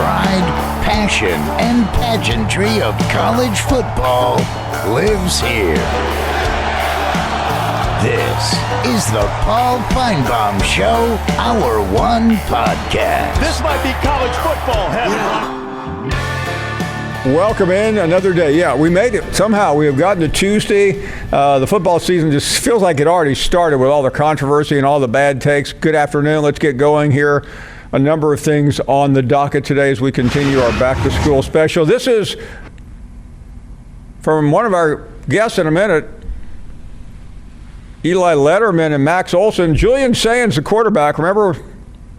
pride, passion, and pageantry of college football lives here. This is the Paul Feinbaum Show, Hour 1 podcast. This might be college football heaven. Welcome in another day. Yeah, we made it. Somehow we have gotten to Tuesday. The football season just feels like it already started with all the controversy and all the bad takes. Good afternoon. Let's get going here. A number of things on the docket today as we continue our back-to-school special. This is from one of our guests in a minute, Eli Lederman and Max Olson. Julian Saint's the quarterback. Remember,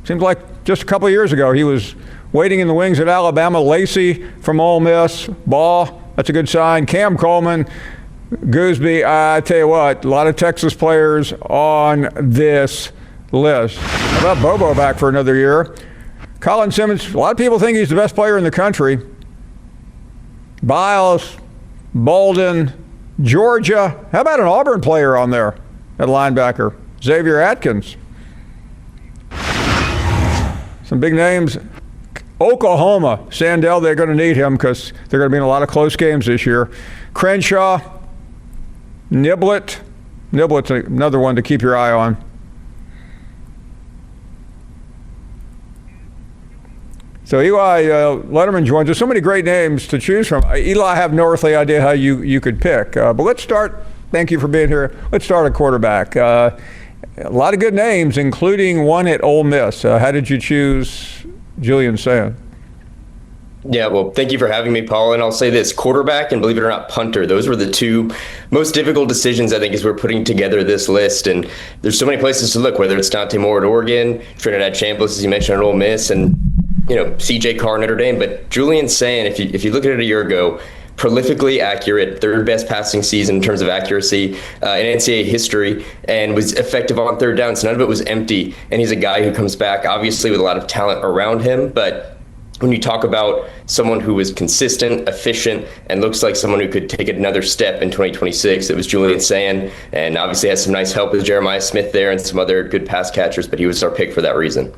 seems like just a couple of years ago, he was waiting in the wings at Alabama. Lacey from Ole Miss. Ball, that's a good sign. Cam Coleman, Gooseby. I tell you what, a lot of Texas players on this list. How about Bobo back for another year? Colin Simmons, a lot of people think he's the best player in the country. Biles, Bolden, Georgia. How about an Auburn player on there at linebacker? Xavier Atkins. Some big names. Oklahoma, Sandell, they're going to need him because they're going to be in a lot of close games this year. Crenshaw, Niblet. Niblet's another one to keep your eye on. So Eli Lederman joins us. So many great names to choose from. Eli, I have no earthly idea how you could pick. But let's start. Thank you for being here. Let's start at quarterback. A lot of good names, including one at Ole Miss. How did you choose Julian Saint? Yeah, well, thank you for having me, Paul. And I'll say this, quarterback and, believe it or not, punter. Those were the two most difficult decisions, I think, as we're putting together this list. And there's so many places to look, whether it's Dante Moore at Oregon, Trinidad Chambliss, as you mentioned, at Ole Miss, and, you know, C.J. Carr, Notre Dame. But Julian Saint, if you look at it a year ago, prolifically accurate, third best passing season in terms of accuracy in NCAA history, and was effective on third down. So none of it was empty. And he's a guy who comes back, obviously, with a lot of talent around him. But when you talk about someone who was consistent, efficient, and looks like someone who could take another step in 2026, it was Julian Saint. And obviously has some nice help with Jeremiah Smith there and some other good pass catchers, but he was our pick for that reason.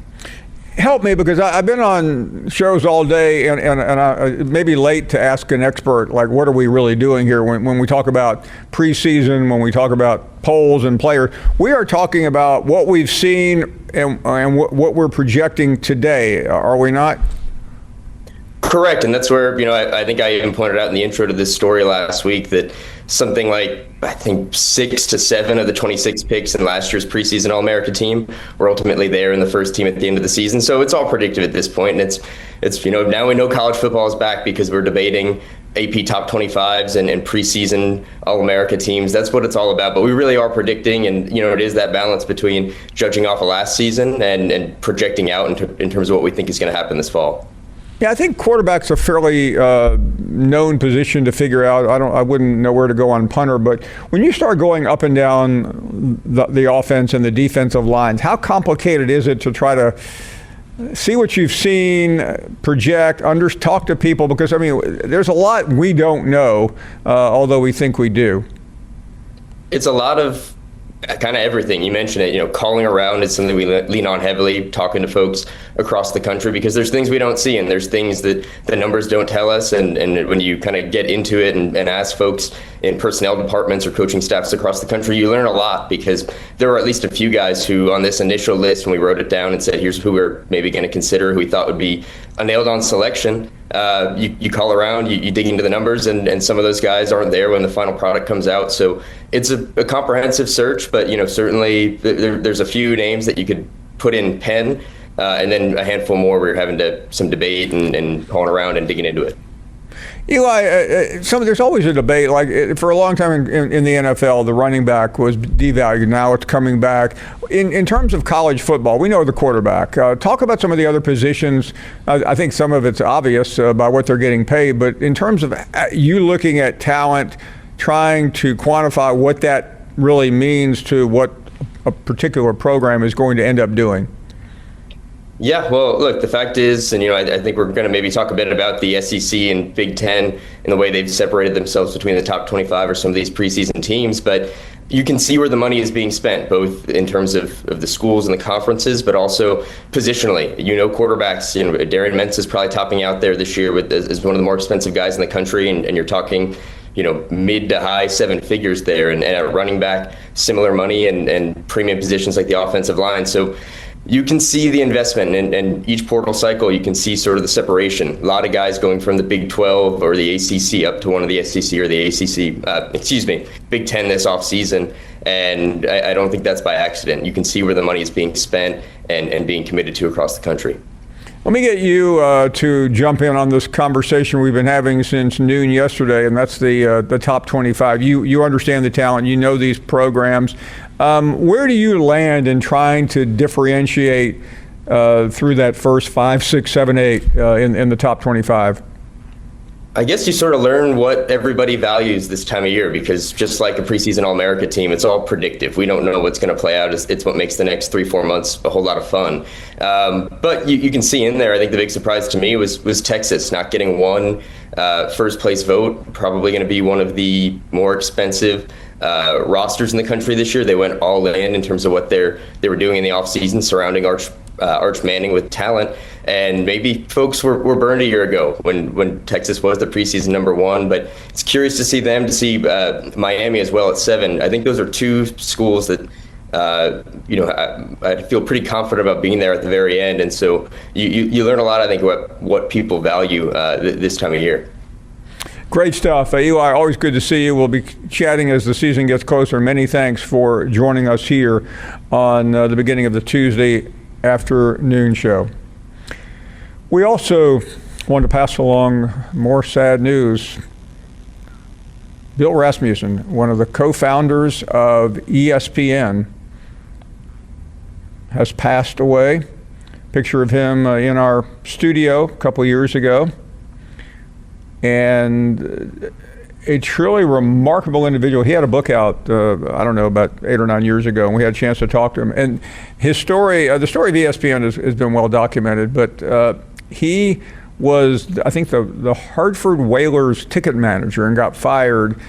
Help me, because I've been on shows all day, and I may be late to ask an expert, like, what are we really doing here when we talk about preseason, when we talk about polls and players. We are talking about what we've seen and what we're projecting today, are we not? Correct, and that's where, you know, I think I even pointed out in the intro to this story last week that something like, I think 6 to 7 of the 26 picks in last year's preseason All-America team were ultimately there in the first team at the end of the season. So it's all predictive at this point, and it's you know, now we know college football is back because we're debating AP top 25s and preseason All-America teams. That's what it's all about. But we really are predicting, and, you know, it is that balance between judging off of last season and projecting out in terms of what we think is going to happen this fall. Yeah, I think quarterback's a fairly known position to figure out. I wouldn't know where to go on punter, but when you start going up and down the offense and the defensive lines, how complicated is it to try to see what you've seen, project, talk to people? Because, I mean, there's a lot we don't know, although we think we do. It's a lot of kind of everything. You mentioned it, you know, calling around is something we lean on heavily, talking to folks across the country, because there's things we don't see and there's things that the numbers don't tell us. And when you kind of get into it and ask folks in personnel departments or coaching staffs across the country, you learn a lot, because there were at least a few guys who on this initial list, when we wrote it down and said, here's who we're maybe going to consider, who we thought would be a nailed on selection. You call around, you dig into the numbers, and some of those guys aren't there when the final product comes out. So it's a comprehensive search, but, you know, certainly there's a few names that you could put in pen, and then a handful more where you're having some debate and calling around and digging into it. Eli, there's always a debate. Like, for a long time in the NFL, the running back was devalued. Now it's coming back. In terms of college football, we know the quarterback. Talk about some of the other positions. I think some of it's obvious by what they're getting paid. But in terms of you looking at talent, trying to quantify what that really means to what a particular program is going to end up doing. Yeah, well, look, the fact is, and, you know, I think we're going to maybe talk a bit about the SEC and Big Ten and the way they've separated themselves between the top 25 or some of these preseason teams. But you can see where the money is being spent, both in terms of the schools and the conferences, but also positionally. Quarterbacks, Darian Mentz is probably topping out there this year as one of the more expensive guys in the country, and you're talking, mid to high seven figures there, and at running back, similar money and premium positions like the offensive line. So you can see the investment, and each portal cycle, you can see sort of the separation. A lot of guys going from the Big 12 or the ACC up to one of the SEC or the Big 10 this offseason. And I don't think that's by accident. You can see where the money is being spent and being committed to across the country. Let me get you to jump in on this conversation we've been having since noon yesterday, and that's the top 25. You understand the talent. You know these programs. Where do you land in trying to differentiate through that first 5, 6, 7, 8 in the top 25? I guess you sort of learn what everybody values this time of year, because just like a preseason All-America team, it's all predictive. We don't know what's going to play out. It's what makes the next 3-4 months a whole lot of fun. But you can see in there, I think the big surprise to me was Texas not getting one first place vote. Probably going to be one of the more expensive rosters in the country this year. They went all in terms of what they were doing in the offseason surrounding Arch Manning with talent. And maybe folks were burned a year ago when Texas was the preseason number 1, but it's curious to see Miami as well at 7. I think those are two schools that I feel pretty confident about being there at the very end. And so you learn a lot, I think, what people value this time of year. Great stuff. Eli, always good to see you. We'll be chatting as the season gets closer. Many thanks for joining us here on the beginning of the Tuesday afternoon show. We also want to pass along more sad news. Bill Rasmussen, one of the co-founders of ESPN, has passed away. Picture of him in our studio a couple years ago. And a truly remarkable individual. He had a book out, about 8 or 9 years ago, and we had a chance to talk to him. And his story, the story of ESPN has been well documented, but he was, I think, the Hartford Whalers ticket manager and got fired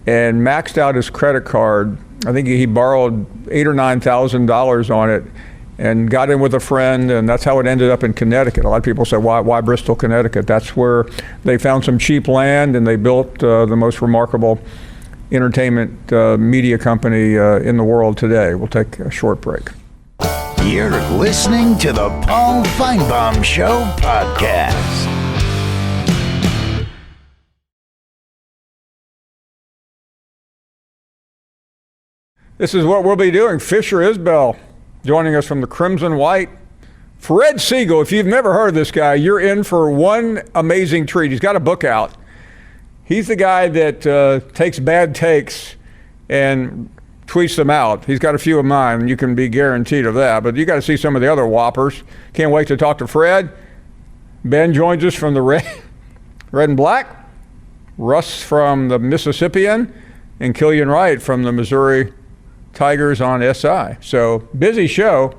and maxed out his credit card. I think he borrowed $8,000 or $9,000 on it and got in with a friend, and that's how it ended up in Connecticut. A lot of people say, why Bristol, Connecticut? That's where they found some cheap land and they built the most remarkable entertainment media company in the world today. We'll take a short break. You're listening to the Paul Feinbaum Show podcast. This is what we'll be doing. Fisher Isbell joining us from the Crimson White. Fred Siegel, if you've never heard of this guy, you're in for one amazing treat. He's got a book out. He's the guy that takes bad takes and tweets them out. He's got a few of mine, and you can be guaranteed of that. But you got to see some of the other whoppers. Can't wait to talk to Fred. Ben joins us from the Red and Black. Russ from the Mississippian, and Killian Wright from the Missouri Tigers on SI. So busy show.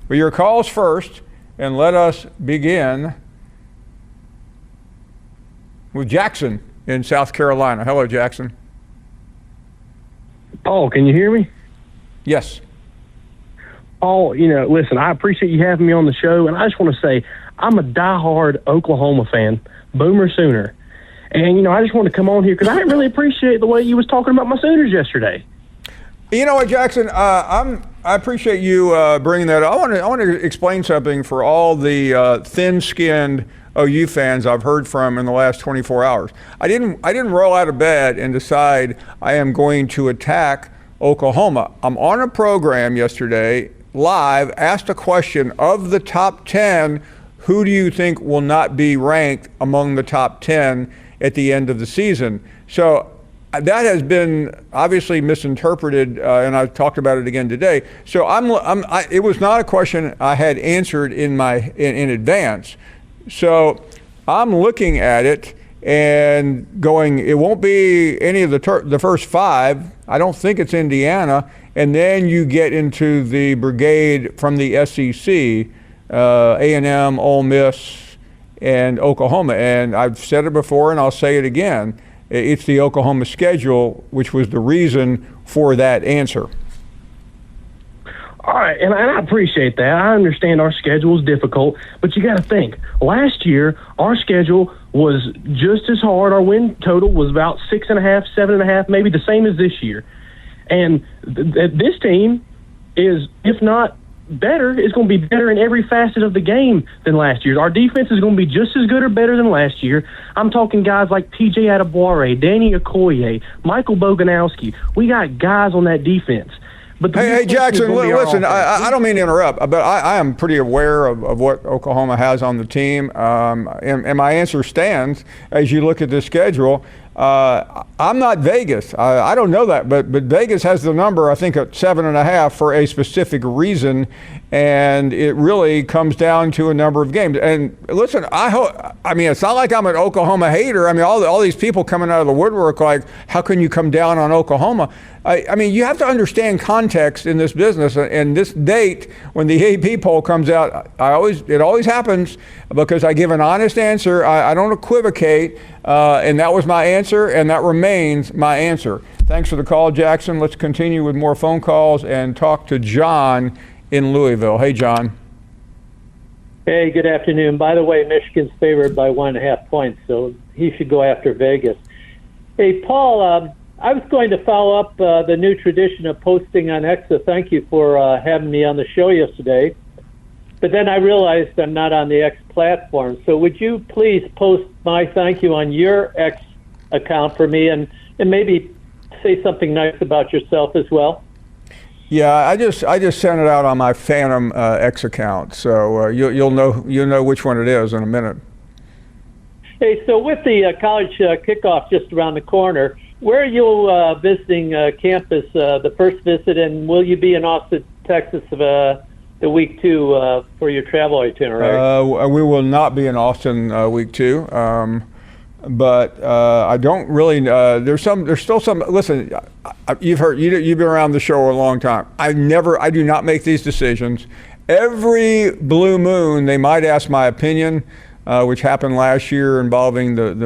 But your calls first, and let us begin with Jackson in South Carolina. Hello, Jackson. Paul, can you hear me? Yes. Paul, listen, I appreciate you having me on the show, and I just want to say I'm a diehard Oklahoma fan, Boomer Sooner. And, I just want to come on here because I didn't really appreciate the way you was talking about my Sooners yesterday. You know what, Jackson? I appreciate you bringing that up. I want to explain something for all the thin-skinned OU fans I've heard from in the last 24 hours. I didn't roll out of bed and decide I am going to attack Oklahoma. I'm on a program yesterday, live, asked a question of the top 10, who do you think will not be ranked among the top 10 at the end of the season? So that has been obviously misinterpreted, and I've talked about it again today. So it was not a question I had answered in advance. So I'm looking at it and going, it won't be any of the first 5. I don't think it's Indiana. And then you get into the brigade from the SEC, A&M, Ole Miss, and Oklahoma. And I've said it before, and I'll say it again. It's the Oklahoma schedule, which was the reason for that answer. All right, and I appreciate that. I understand our schedule is difficult, but you got to think. Last year, our schedule was just as hard. Our win total was about 6.5, 7.5, maybe the same as this year. And this team is, if not better, is going to be better in every facet of the game than last year. Our defense is going to be just as good or better than last year. I'm talking guys like TJ Adeboire, Danny Okoye, Michael Boganowski. We got guys on that defense. But hey, Jackson, listen, I don't mean to interrupt, but I am pretty aware of what Oklahoma has on the team. And my answer stands as you look at the schedule. I'm not Vegas. I don't know that, but Vegas has the number, I think, at 7.5 for a specific reason, and it really comes down to a number of games. And listen, I mean, it's not like I'm an Oklahoma hater. I mean, all these people coming out of the woodwork like, how can you come down on Oklahoma? I mean, you have to understand context in this business. And this date, when the AP poll comes out, it always happens because I give an honest answer. I don't equivocate, and that was my answer, and that remains my answer. Thanks for the call, Jackson. Let's continue with more phone calls and talk to John in Louisville. Hey, John. Hey, good afternoon. By the way, Michigan's favored by 1.5 points, so he should go after Vegas. Hey, Paul, I was going to follow up the new tradition of posting on X. So thank you for having me on the show yesterday. But then I realized I'm not on the X platform. So would you please post my thank you on your X account for me and maybe say something nice about yourself as well? Yeah, I just sent it out on my Phantom X account, so you'll know which one it is in a minute. Hey, so with the college kickoff just around the corner, where are you visiting campus the first visit, and will you be in Austin, Texas the week 2 for your travel itinerary? We will not be in Austin week 2. But I don't really. There's still some. Listen, you've been around the show a long time. I do not make these decisions. Every blue moon, they might ask my opinion, which happened last year involving the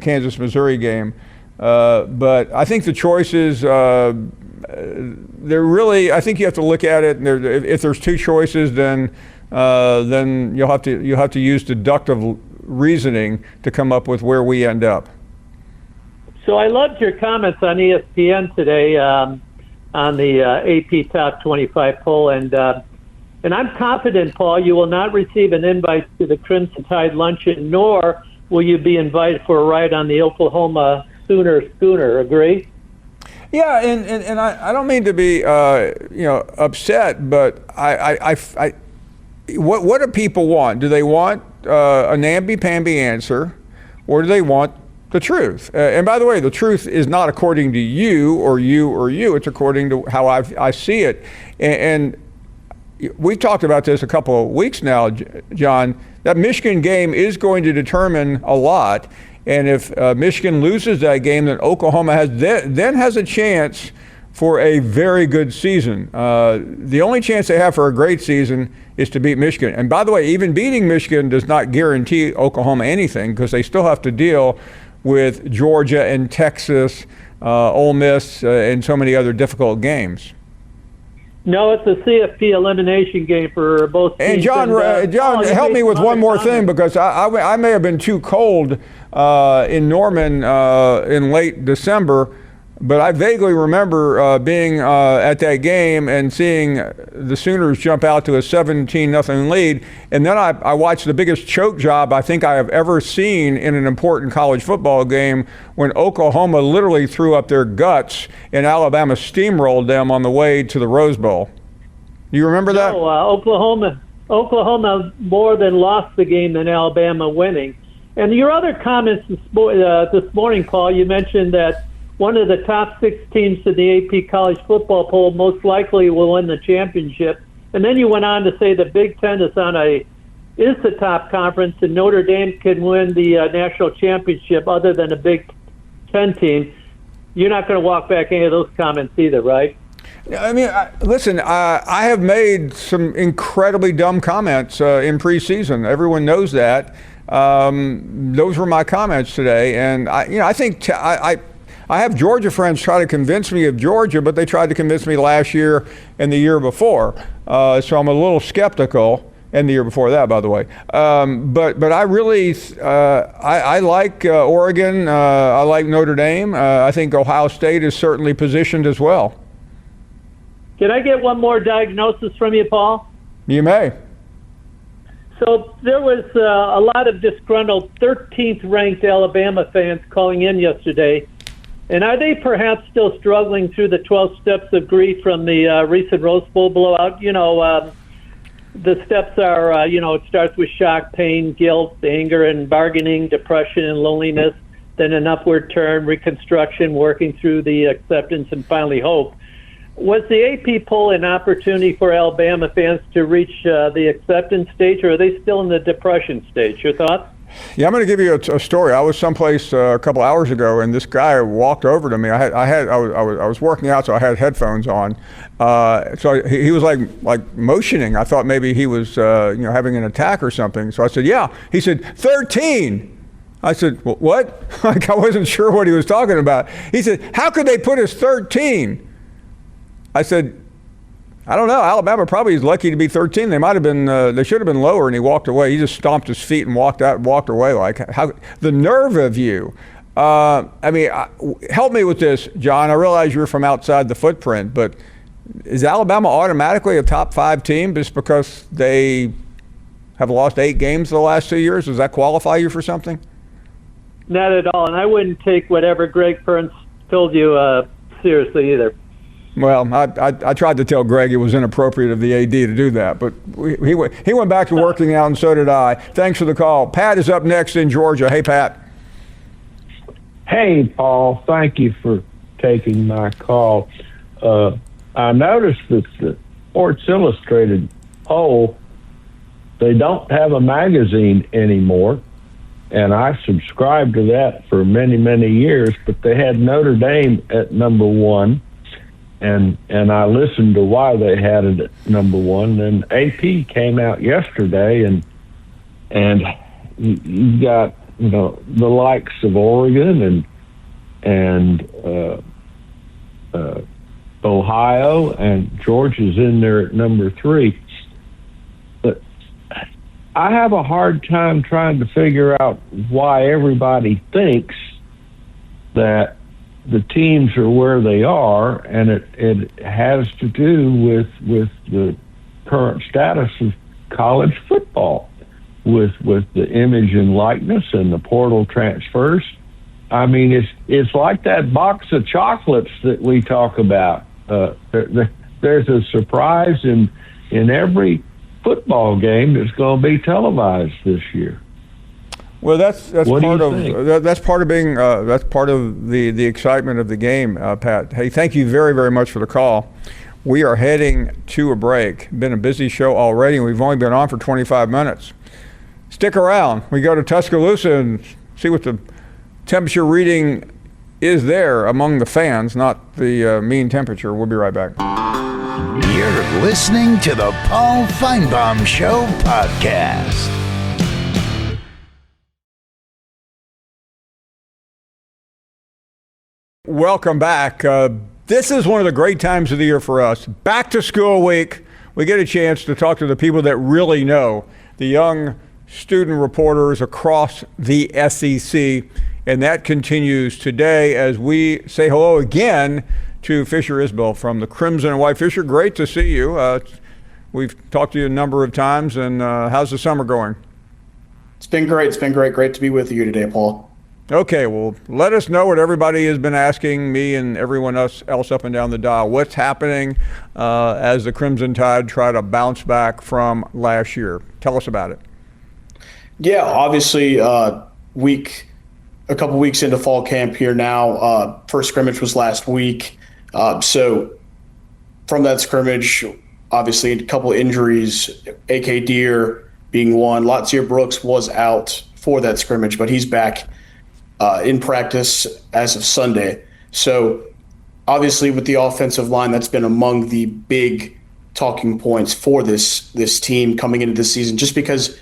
Kansas Missouri game. But I think the choices. They're really. I think you have to look at it. And if there's 2 choices, then you'll have to use deductive reasoning to come up with where we end up. So I loved your comments on ESPN today on the AP Top 25 poll, and I'm confident, Paul, you will not receive an invite to the Crimson Tide luncheon, nor will you be invited for a ride on the Oklahoma Sooner schooner. Agree? Yeah, and I don't mean to be upset, but what do people want? Do they want a namby-pamby answer, or do they want the truth? And by the way, the truth is not according to you or you or you. It's according to how I see it. And we've talked about this a couple of weeks now, John. That Michigan game is going to determine a lot. And if Michigan loses that game, then Oklahoma has a chance for a very good season. The only chance they have for a great season is to beat Michigan. And by the way, even beating Michigan does not guarantee Oklahoma anything, because they still have to deal with Georgia and Texas, Ole Miss, and so many other difficult games. No, it's a CFP elimination game for both teams. And John, help me with one more thing, because I may have been too cold in Norman in late December, but I vaguely remember being at that game and seeing the Sooners jump out to a 17-0 lead. And then I watched the biggest choke job I think I have ever seen in an important college football game, when Oklahoma literally threw up their guts and Alabama steamrolled them on the way to the Rose Bowl. Do you remember that? No, Oklahoma more than lost the game than Alabama winning. And your other comments this morning, Paul, you mentioned that one of the top 6 teams in the AP college football poll most likely will win the championship. And then you went on to say the Big Ten is the top conference, and Notre Dame can win the national championship other than a Big Ten team. You're not going to walk back any of those comments either, right? I mean, listen, I have made some incredibly dumb comments in preseason. Everyone knows that. Those were my comments today. And, I think I have Georgia friends try to convince me of Georgia, but they tried to convince me last year and the year before. So I'm a little skeptical. And the year before that, by the way. But I really, I like Oregon. I like Notre Dame. I think Ohio State is certainly positioned as well. Can I get one more diagnosis from you, Paul? You may. So there was a lot of disgruntled 13th ranked Alabama fans calling in yesterday. And are they perhaps still struggling through the 12 steps of grief from the recent Rose Bowl blowout? The steps are, it starts with shock, pain, guilt, anger, and bargaining, depression and loneliness, then an upward turn, reconstruction, working through the acceptance, and finally hope. Was the AP poll an opportunity for Alabama fans to reach the acceptance stage, or are they still in the depression stage? Your thoughts? Yeah, I'm going to give you a story. I was someplace a couple hours ago, and this guy walked over to me. I was working out, so I had headphones on. So he was like motioning. I thought maybe he was having an attack or something. So I said, yeah. He said 13. I said, well, what? Like I wasn't sure what he was talking about. He said, how could they put us 13? I said, I don't know. Alabama probably is lucky to be 13. They might have been. They should have been lower. And he walked away. He just stomped his feet and walked away. Like how the nerve of you. Help me with this, John. I realize you're from outside the footprint, but is Alabama automatically a top 5 team just because they have lost 8 games the last 2 years? Does that qualify you for something? Not at all. And I wouldn't take whatever Greg Burns told you seriously either. Well, I tried to tell Greg it was inappropriate of the AD to do that, but he went back to working out, and so did I. Thanks for the call. Pat is up next in Georgia. Hey, Pat. Hey, Paul. Thank you for taking my call. I noticed that the Sports Illustrated poll, they don't have a magazine anymore, and I subscribed to that for many, many years, but they had Notre Dame at number 1. And I listened to why they had it at number 1. Then AP came out yesterday, and you got the likes of Oregon and Ohio, and Georgia's in there at number 3. But I have a hard time trying to figure out why everybody thinks that the teams are where they are, and it has to do with the current status of college football, with the image and likeness and the portal transfers. I mean, it's like that box of chocolates that we talk about. There's a surprise in every football game that's going to be televised this year. Well, that's part of being that's part of the excitement of the game, Pat. Hey, thank you very, very much for the call. We are heading to a break. Been a busy show already, and we've only been on for 25 minutes. Stick around. We go to Tuscaloosa and see what the temperature reading is there among the fans, not the mean temperature. We'll be right back. You're listening to the Paul Feinbaum Show podcast. Welcome back. This is one of the great times of the year for us. Back to school week. We get a chance to talk to the people that really know, the young student reporters across the SEC. And that continues today as we say hello again to Fisher Isbell from the Crimson and White. Fisher, great to see you. We've talked to you a number of times. And how's the summer going? It's been great. It's been great. Great to be with you today, Paul. Okay, well, let us know what everybody has been asking me and everyone else up and down the dial. What's happening as the Crimson Tide try to bounce back from last year? Tell us about it. Yeah, obviously, a couple weeks into fall camp here now. First scrimmage was last week. So from that scrimmage, obviously a couple injuries, A.K. Deere being one. Latsier Brooks was out for that scrimmage, but he's back in practice as of Sunday. So obviously with the offensive line, that's been among the big talking points for this team coming into this season, just because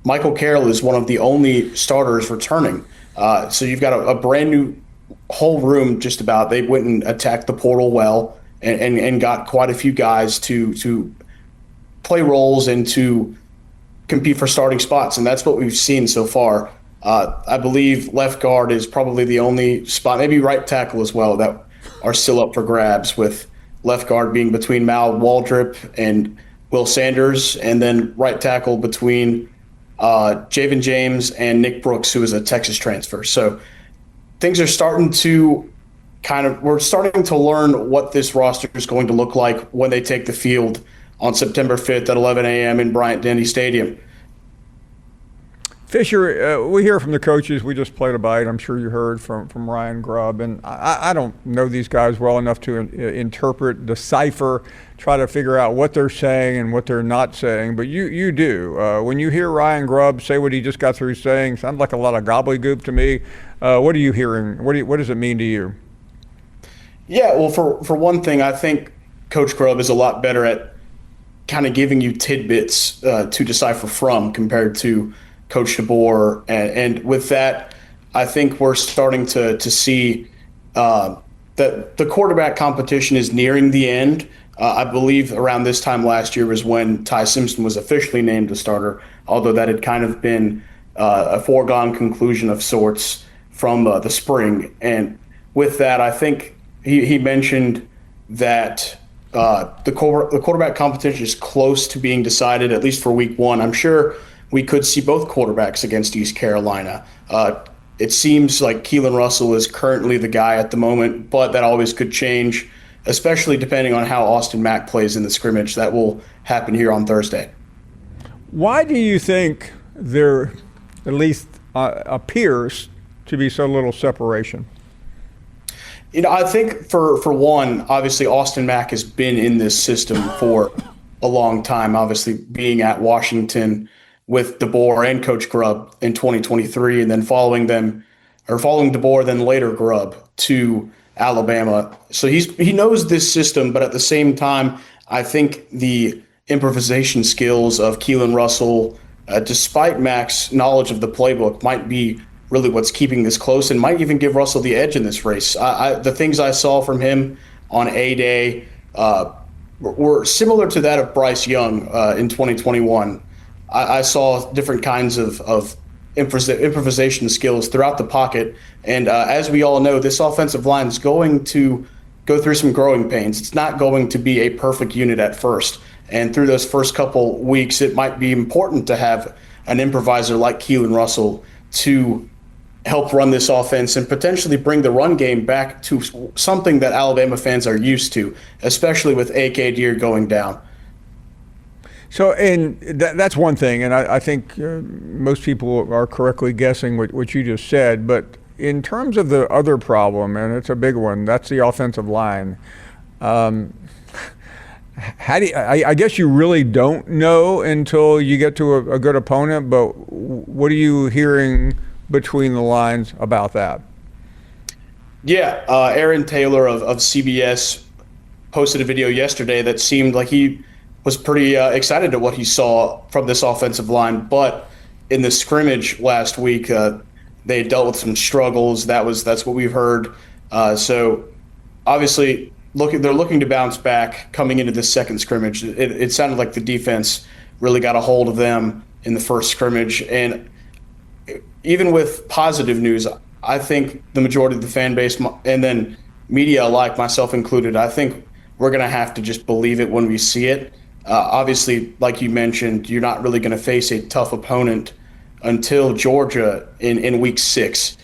Michael Carroll is one of the only starters returning. So you've got a brand new whole room just about. They went and attacked the portal well and got quite a few guys to play roles and to compete for starting spots, and that's what we've seen so far. I believe left guard is probably the only spot, maybe right tackle as well, that are still up for grabs, with left guard being between Mal Waldrop and Will Sanders, and then right tackle between Javen James and Nick Brooks, who is a Texas transfer. So things are starting to we're starting to learn what this roster is going to look like when they take the field on September 5th at 11 a.m. in Bryant-Denny Stadium. Fisher, we hear from the coaches. We just played a bite. I'm sure you heard from Ryan Grubb. And I don't know these guys well enough to interpret, decipher, try to figure out what they're saying and what they're not saying. But you do. When you hear Ryan Grubb say what he just got through saying, sounds like a lot of gobbledygook to me. What are you hearing? What does it mean to you? Yeah, well, for one thing, I think Coach Grubb is a lot better at kind of giving you tidbits to decipher from compared to Coach DeBoer. And with that, I think we're starting to see that the quarterback competition is nearing the end. I believe around this time last year was when Ty Simpson was officially named the starter, although that had kind of been a foregone conclusion of sorts from the spring. And with that, I think he mentioned that the quarterback competition is close to being decided, at least for week one. I'm sure we could see both quarterbacks against East Carolina. It seems like Keelan Russell is currently the guy at the moment, but that always could change, especially depending on how Austin Mack plays in the scrimmage. That will happen here on Thursday. Why do you think there at least appears to be so little separation? I think for one, obviously Austin Mack has been in this system for a long time, obviously being at Washington with DeBoer and Coach Grubb in 2023, and then following DeBoer, then later Grubb to Alabama. So he knows this system, but at the same time, I think the improvisation skills of Keelan Russell, despite Mack's knowledge of the playbook, might be really what's keeping this close and might even give Russell the edge in this race. The things I saw from him on A-Day were similar to that of Bryce Young in 2021. I saw different kinds of improvisation skills throughout the pocket. And as we all know, this offensive line is going to go through some growing pains. It's not going to be a perfect unit at first. And through those first couple weeks, it might be important to have an improviser like Keelan Russell to help run this offense and potentially bring the run game back to something that Alabama fans are used to, especially with A.K. Deere going down. So, and that's one thing, and I think most people are correctly guessing what you just said, but in terms of the other problem, and it's a big one, that's the offensive line. How do you, I guess you really don't know until you get to a good opponent, but what are you hearing between the lines about that? Yeah, Aaron Taylor of CBS posted a video yesterday that seemed like he was pretty excited at what he saw from this offensive line, but in the scrimmage last week, they dealt with some struggles. That's what we've heard. So obviously, they're looking to bounce back coming into this second scrimmage. It sounded like the defense really got a hold of them in the first scrimmage, and even with positive news, I think the majority of the fan base and then media alike, myself included, I think we're going to have to just believe it when we see it. Obviously, like you mentioned, you're not really going to face a tough opponent until Georgia in week 6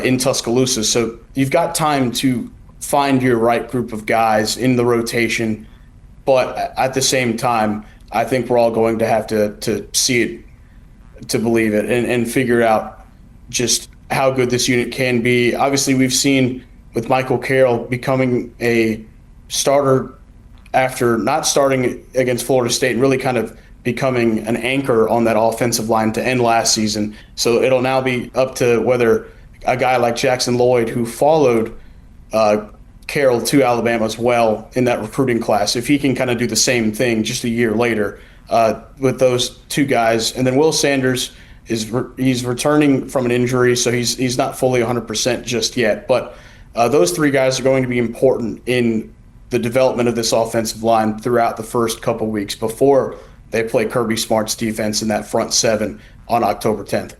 in Tuscaloosa. So you've got time to find your right group of guys in the rotation. But at the same time, I think we're all going to have to see it to believe it and figure out just how good this unit can be. Obviously, we've seen with Michael Carroll becoming a starter after not starting against Florida State and really kind of becoming an anchor on that offensive line to end last season. So it'll now be up to whether a guy like Jackson Lloyd, who followed Carroll to Alabama as well in that recruiting class. If he can kind of do the same thing just a year later with those two guys. And then Will Sanders he's returning from an injury, so he's not fully 100% just yet. But those three guys are going to be important in the development of this offensive line throughout the first couple weeks before they play Kirby Smart's defense in that front seven on October 10th.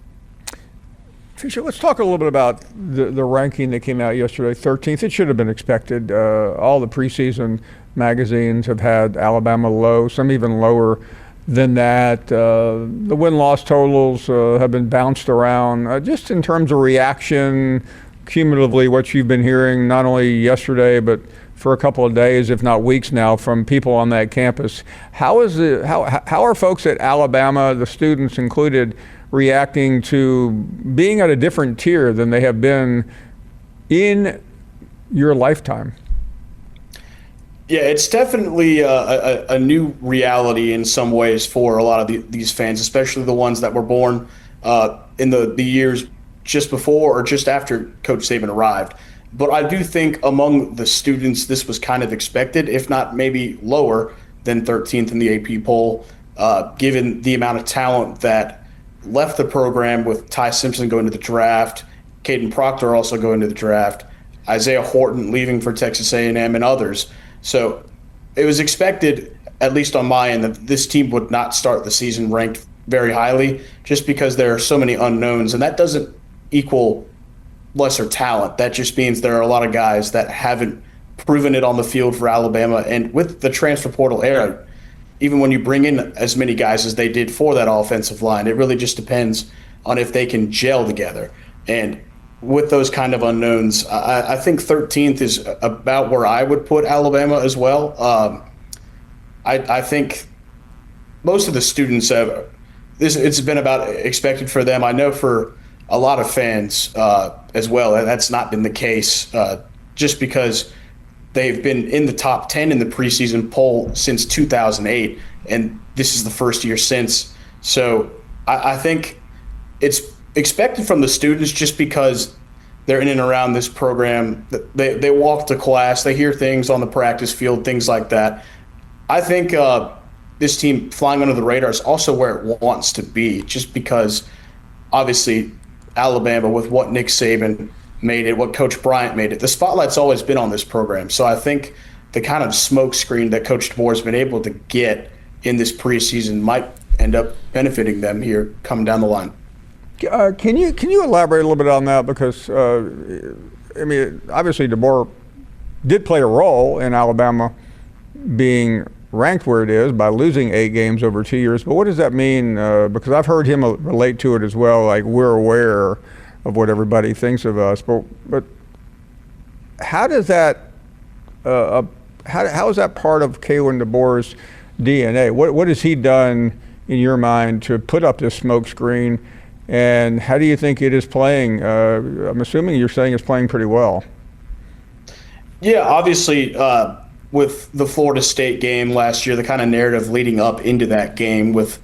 Fisher, let's talk a little bit about the ranking that came out yesterday, 13th. It should have been expected. All the preseason magazines have had Alabama low, some even lower than that. The win-loss totals have been bounced around. Just in terms of reaction, cumulatively, what you've been hearing not only yesterday but for a couple of days, if not weeks now, from people on that campus. How are folks at Alabama, the students included, reacting to being at a different tier than they have been in your lifetime? Yeah, it's definitely a new reality in some ways for a lot of these fans, especially the ones that were born in the years just before or just after Coach Saban arrived. But I do think among the students, this was kind of expected, if not maybe lower than 13th in the AP poll, given the amount of talent that left the program with Ty Simpson going to the draft, Caden Proctor also going to the draft, Isaiah Horton leaving for Texas A&M, and others. So it was expected, at least on my end, that this team would not start the season ranked very highly just because there are so many unknowns, and that doesn't equal lesser talent. That just means there are a lot of guys that haven't proven it on the field for Alabama. And with the transfer portal era, even when you bring in as many guys as they did for that offensive line, it really just depends on if they can gel together. And with those kind of unknowns, I think 13th is about where I would put Alabama as well. I think most of the students have this. It's been about expected for them. I know for a lot of fans as well, that's not been the case just because they've been in the top 10 in the preseason poll since 2008, and this is the first year since. So I think it's expected from the students just because they're in and around this program. They walk to class, they hear things on the practice field, things like that. I think this team flying under the radar is also where it wants to be, just because obviously Alabama, with what Nick Saban made it, what Coach Bryant made it, the spotlight's always been on this program. So I think the kind of smoke screen that Coach DeBoer has been able to get in this preseason might end up benefiting them here coming down the line. Can you elaborate a little bit on that? Because I mean, obviously DeBoer did play a role in Alabama being ranked where it is by losing 8 games over 2 years. But what does that mean? Because I've heard him relate to it as well. Like, we're aware of what everybody thinks of us, but how does that? How is that part of Kalen DeBoer's DNA? What has he done in your mind to put up this smoke screen? And how do you think it is playing? I'm assuming you're saying it's playing pretty well. Yeah, obviously, with the Florida State game last year, the kind of narrative leading up into that game with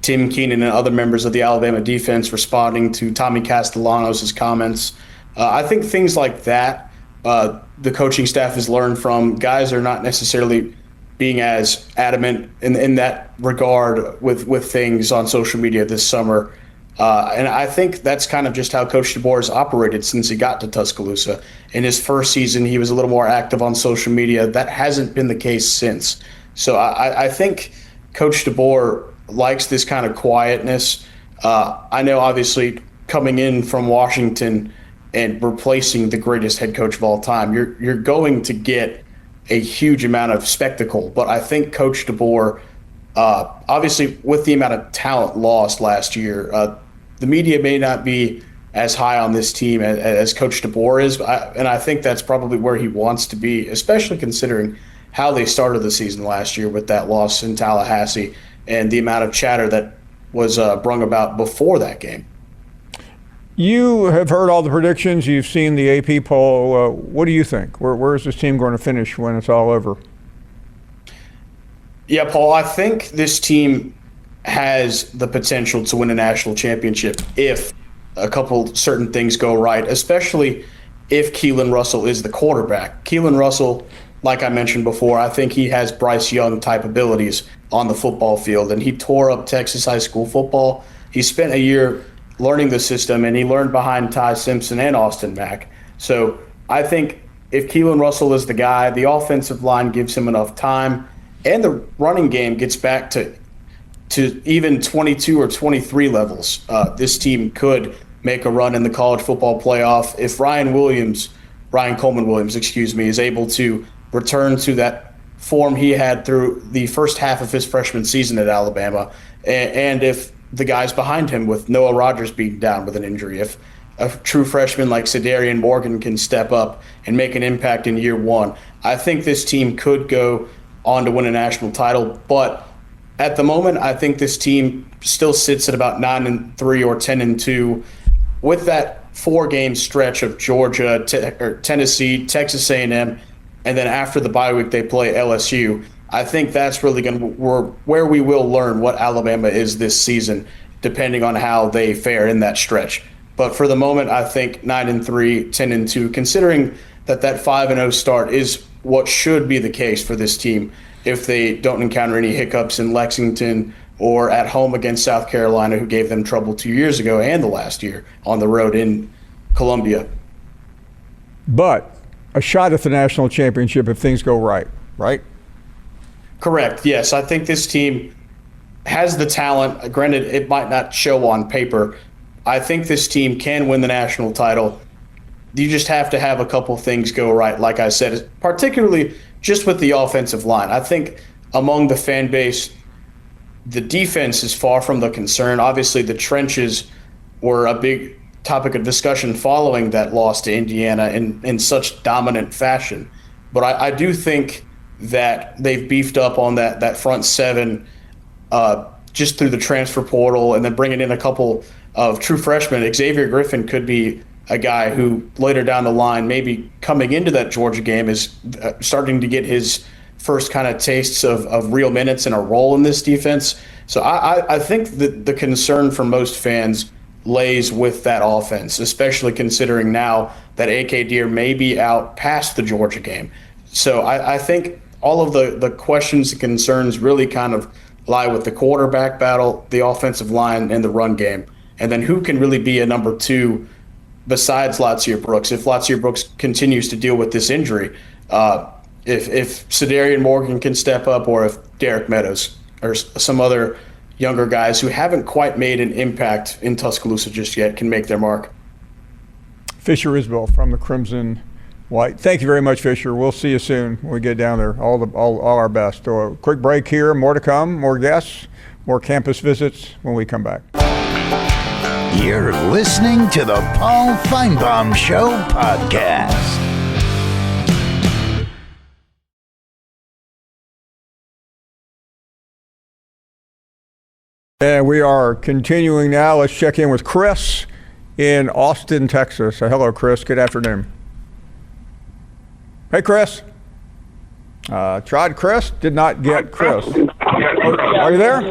Tim Keenan and other members of the Alabama defense responding to Tommy Castellanos' comments. I think things like that, the coaching staff has learned from. Guys are not necessarily being as adamant in that regard with things on social media this summer. And I think that's kind of just how Coach DeBoer has operated since he got to Tuscaloosa. In his first season, he was a little more active on social media. That hasn't been the case since. So I think Coach DeBoer likes this kind of quietness. I know, obviously, coming in from Washington and replacing the greatest head coach of all time, you're going to get a huge amount of spectacle. But I think Coach DeBoer, obviously, with the amount of talent lost last year, the media may not be as high on this team as Coach DeBoer is, and I think that's probably where he wants to be, especially considering how they started the season last year with that loss in Tallahassee and the amount of chatter that was brung about before that game. You have heard all the predictions. You've seen the AP poll. What do you think? Where is this team going to finish when it's all over? Yeah, Paul, I think this team has the potential to win a national championship if a couple certain things go right, especially if Keelan Russell is the quarterback. Keelan Russell, like I mentioned before, I think he has Bryce Young type abilities on the football field, and he tore up Texas high school football. He spent a year learning the system, and he learned behind Ty Simpson and Austin Mack. So I think if Keelan Russell is the guy, the offensive line gives him enough time, and the running game gets back to even 22 or 23 levels, this team could make a run in the college football playoff. If Ryan Coleman Williams, is able to return to that form he had through the first half of his freshman season at Alabama, and if the guys behind him with Noah Rogers being down with an injury, if a true freshman like Cedarian Morgan can step up and make an impact in year one, I think this team could go on to win a national title. But at the moment, I think this team still sits at about 9-3 or 10-2 with that 4-game stretch of Georgia, Tennessee, Texas A&M, and then after the bye week they play LSU. I think that's really going to where we will learn what Alabama is this season, depending on how they fare in that stretch. But for the moment, I think 9-3, 10-2, considering that 5-0 start is what should be the case for this team if they don't encounter any hiccups in Lexington or at home against South Carolina, who gave them trouble 2 years ago and the last year on the road in Columbia. But a shot at the national championship if things go right? Correct, yes. I think this team has the talent. Granted, it might not show on paper. I think this team can win the national title. You just have to have a couple things go right, like I said, particularly just with the offensive line. I think among the fan base, the defense is far from the concern. Obviously, the trenches were a big topic of discussion following that loss to Indiana in such dominant fashion. But I do think that they've beefed up on that front seven just through the transfer portal, and then bringing in a couple of true freshmen. Xavier Griffin could be a guy who later down the line, maybe coming into that Georgia game, is starting to get his first kind of tastes of real minutes and a role in this defense. So I think that the concern for most fans lays with that offense, especially considering now that AK Deer may be out past the Georgia game. So I think all of the questions and concerns really kind of lie with the quarterback battle, the offensive line, and the run game. And then who can really be a number two besides Latsir Brooks? If Latsir Brooks continues to deal with this injury, if Cedarian Morgan can step up, or if Derek Meadows or some other younger guys who haven't quite made an impact in Tuscaloosa just yet can make their mark. Fisher Isbell from the Crimson White. Thank you very much, Fisher. We'll see you soon when we get down there. All our best. So a quick break here. More to come. More guests. More campus visits when we come back. You're listening to the Paul Feinbaum Show podcast. And we are continuing now. Let's check in with Chris in Austin, Texas. Hello, Chris. Good afternoon. Hey, Chris. Tried Chris, did not get Chris. Are you there?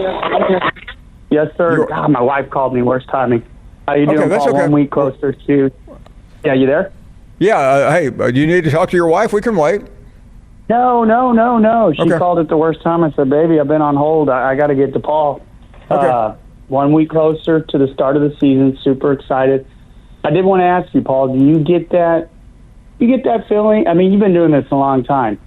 Yes, sir. God, my wife called me. Worst timing. How you doing, that's Paul? okay. 1 week closer to... Yeah, you there? Yeah. Hey, do you need to talk to your wife? We can wait. No. She called at the worst time. I said, baby, I've been on hold. I got to get to Paul. Okay. 1 week closer to the start of the season. Super excited. I did want to ask you, Paul, do you get that feeling? I mean, you've been doing this a long time.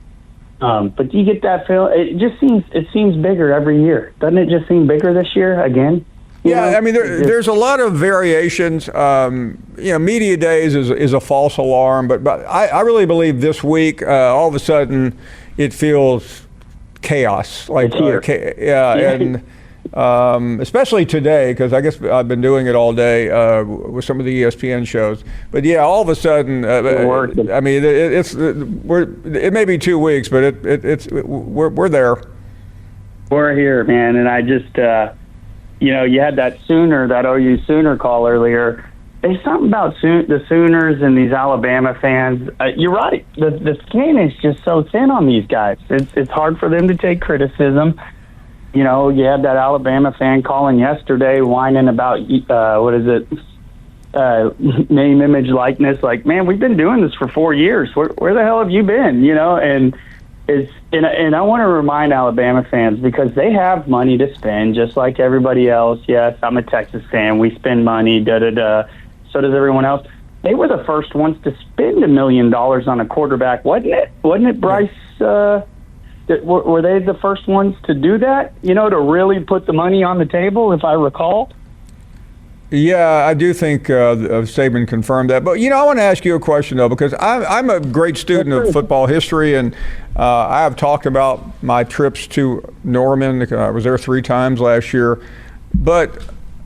But do you get that feeling? It seems bigger every year. Doesn't it just seem bigger this year again? I mean, there's a lot of variations. Media days is a false alarm, but I really believe this week, all of a sudden, it feels chaos. Like, and especially today, because I guess I've been doing it all day with some of the ESPN shows. But yeah, all of a sudden, I mean, it may be 2 weeks, but we're there. We're here, man, and I just. You had that OU Sooner call earlier. There's something about the Sooners and these Alabama fans. You're right. The skin is just so thin on these guys. It's hard for them to take criticism. You had that Alabama fan calling yesterday whining about, name, image, likeness. Like, man, we've been doing this for 4 years. Where the hell have you been? You know, and I want to remind Alabama fans, because they have money to spend just like everybody else. Yes, I'm a Texas fan. We spend money, so does everyone else. They were the first ones to spend $1 million on a quarterback, wasn't it? Wasn't it, Bryce? Were they the first ones to do that, you know, to really put the money on the table, if I recall? Yeah, I do think Saban confirmed that. But, you know, I want to ask you a question, though, because I'm a great student of football history, and I have talked about my trips to Norman. I was there 3 times last year. But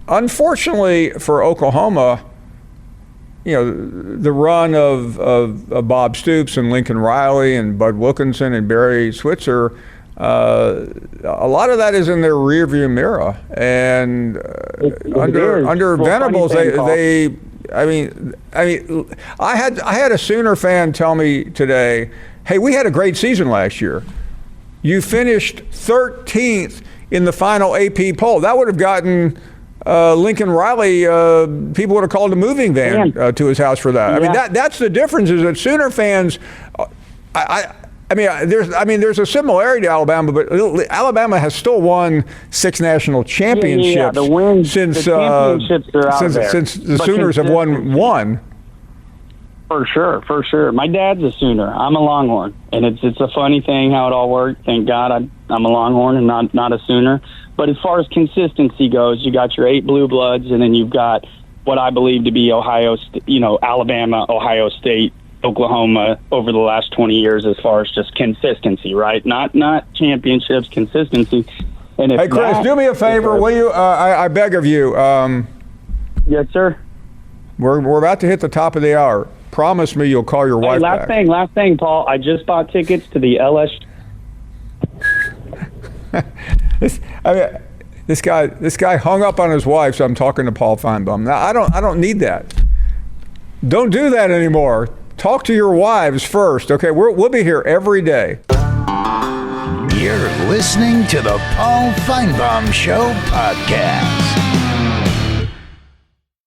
unfortunately for Oklahoma, you know, the run of Bob Stoops and Lincoln Riley and Bud Wilkinson and Barry Switzer, a lot of that is in their rearview mirror. And under Venables, I had a Sooner fan tell me today, hey, we had a great season last year. You finished 13th in the final AP poll. That would have gotten Lincoln Riley, people would have called a moving van to his house for that. Yeah. I mean, that's the difference, is that Sooner fans, there's a similarity to Alabama, but Alabama has still won 6 national championships since the Sooners have won 1. For sure. My dad's a Sooner. I'm a Longhorn, and it's a funny thing how it all worked. Thank God I'm a Longhorn and not a Sooner. But as far as consistency goes, you got your 8 blue bloods, and then you've got what I believe to be Alabama, Ohio State, Oklahoma over the last 20 years as far as just consistency, right? Not championships, consistency. And hey, Chris, do me a favor, will you? I beg of you. Yes, sir. We're about to hit the top of the hour. Promise me you'll call your wife back. Last thing, Paul. I just bought tickets to the LSU. This guy hung up on his wife, so I'm talking to Paul Feinbaum. Now, I don't need that. Don't do that anymore. Talk to your wives first, okay? We'll be here every day. You're listening to the Paul Feinbaum Show podcast.